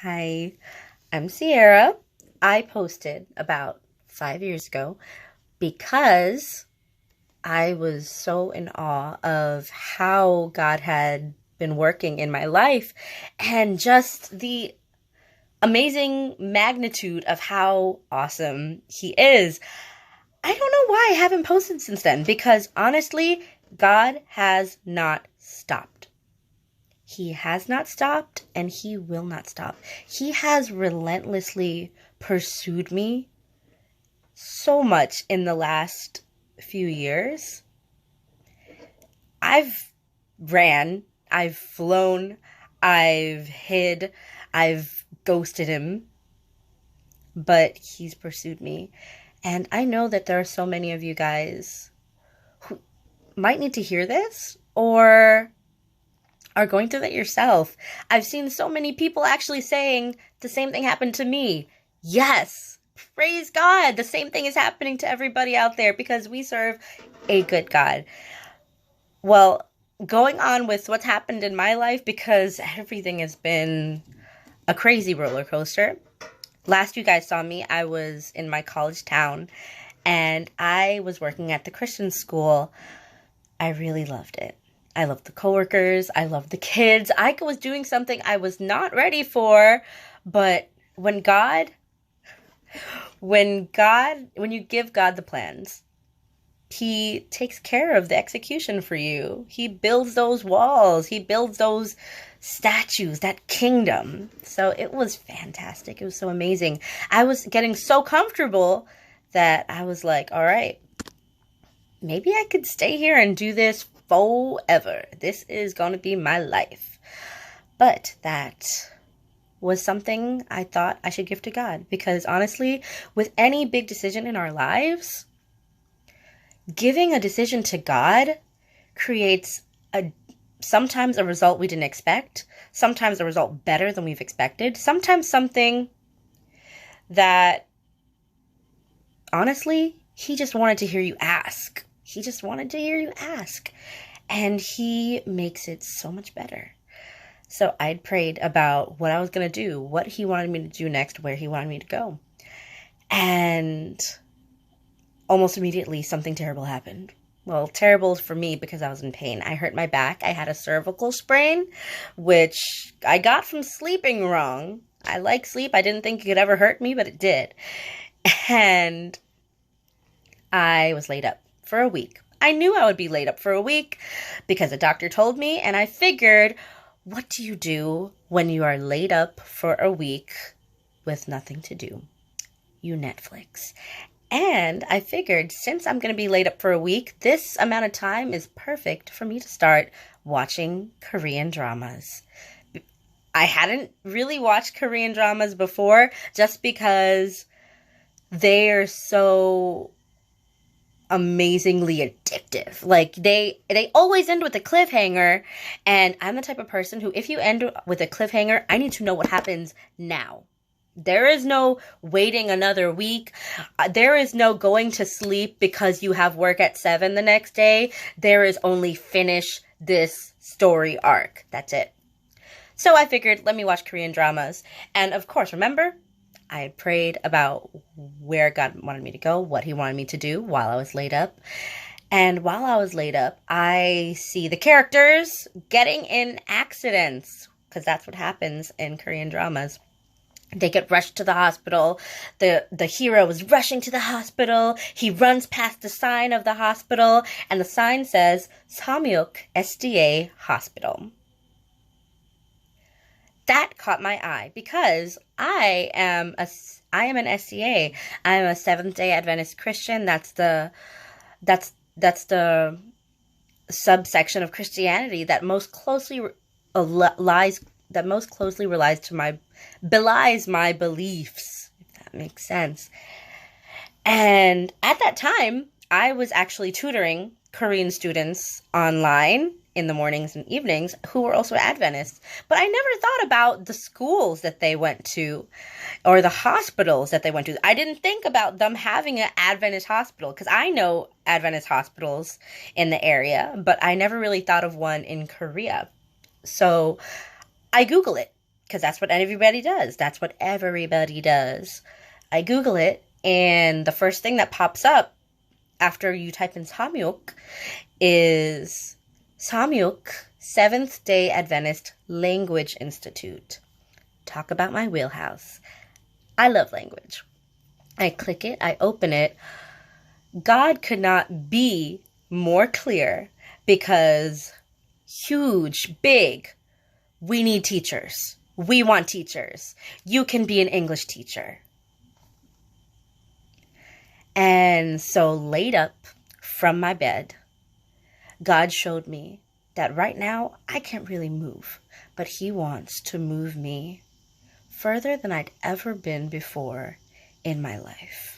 Hi, I'm Sierra. I posted about 5 years ago because I was so in awe of how God had been working in my life and just the amazing magnitude of how awesome He is. I don't know why I haven't posted since then because honestly, God has not stopped. He has not stopped and he will not stop. He has relentlessly pursued me so much in the last few years. I've ran, I've flown, I've hid, I've ghosted him, but he's pursued me. And I know that there are so many of you guys who might need to hear this or are going through that yourself. I've seen so many people actually saying the same thing happened to me. Yes, praise God. The same thing is happening to everybody out there because we serve a good God. Well, going on with what's happened in my life because everything has been a crazy roller coaster. Last you guys saw me, I was in my college town and I was working at the Christian school. I really loved it. I loved the coworkers. I loved the kids. I was doing something I was not ready for, but when you give God the plans, He takes care of the execution for you. He builds those walls. He builds those statues, that kingdom. So it was fantastic. It was so amazing. I was getting so comfortable that I was like, all right, maybe I could stay here and do this forever. This is going to be my life. But that was something I thought I should give to God. Because honestly, with any big decision in our lives, giving a decision to God creates sometimes a result we didn't expect, sometimes a result better than we've expected, sometimes something that honestly, He just wanted to hear you ask. He just wanted to hear you ask. And He makes it so much better. So I'd prayed about what I was going to do, what He wanted me to do next, where He wanted me to go. And almost immediately, something terrible happened. Well, terrible for me because I was in pain. I hurt my back. I had a cervical sprain, which I got from sleeping wrong. I like sleep. I didn't think it could ever hurt me, but it did. And I was laid up for a week. I knew I would be laid up for a week because the doctor told me, and I figured, what do you do when you are laid up for a week with nothing to do? You Netflix. And I figured since I'm going to be laid up for a week, this amount of time is perfect for me to start watching Korean dramas. I hadn't really watched Korean dramas before just because they are so amazingly addictive. Like they always end with a cliffhanger, and I'm the type of person who, if you end with a cliffhanger, I need to know what happens now. There is no waiting another week. There is no going to sleep because you have work at 7 the next day. There is only finish this story arc. That's it. So I figured, let me watch Korean dramas. And of course, remember, I had prayed about where God wanted me to go, what He wanted me to do while I was laid up. And while I was laid up, I see the characters getting in accidents, because that's what happens in Korean dramas. They get rushed to the hospital. The hero is rushing to the hospital. He runs past the sign of the hospital, and the sign says, Samyuk SDA Hospital. That caught my eye because I am an SDA. I am a Seventh-day Adventist Christian. That's the subsection of Christianity that most closely belies my beliefs, if that makes sense. And at that time, I was actually tutoring Korean students online in the mornings and evenings who were also Adventists. But I never thought about the schools that they went to or the hospitals that they went to. I didn't think about them having an Adventist hospital because I know Adventist hospitals in the area, but I never really thought of one in Korea. So I Google it because that's what everybody does. That's what everybody does. I Google it, and the first thing that pops up after you type in Samyuk is Samyuk, Seventh-day Adventist Language Institute. Talk about my wheelhouse. I love language. I click it, I open it. God could not be more clear, because huge, big, we need teachers. We want teachers. You can be an English teacher. And so laid up from my bed, God showed me that right now I can't really move, but He wants to move me further than I'd ever been before in my life.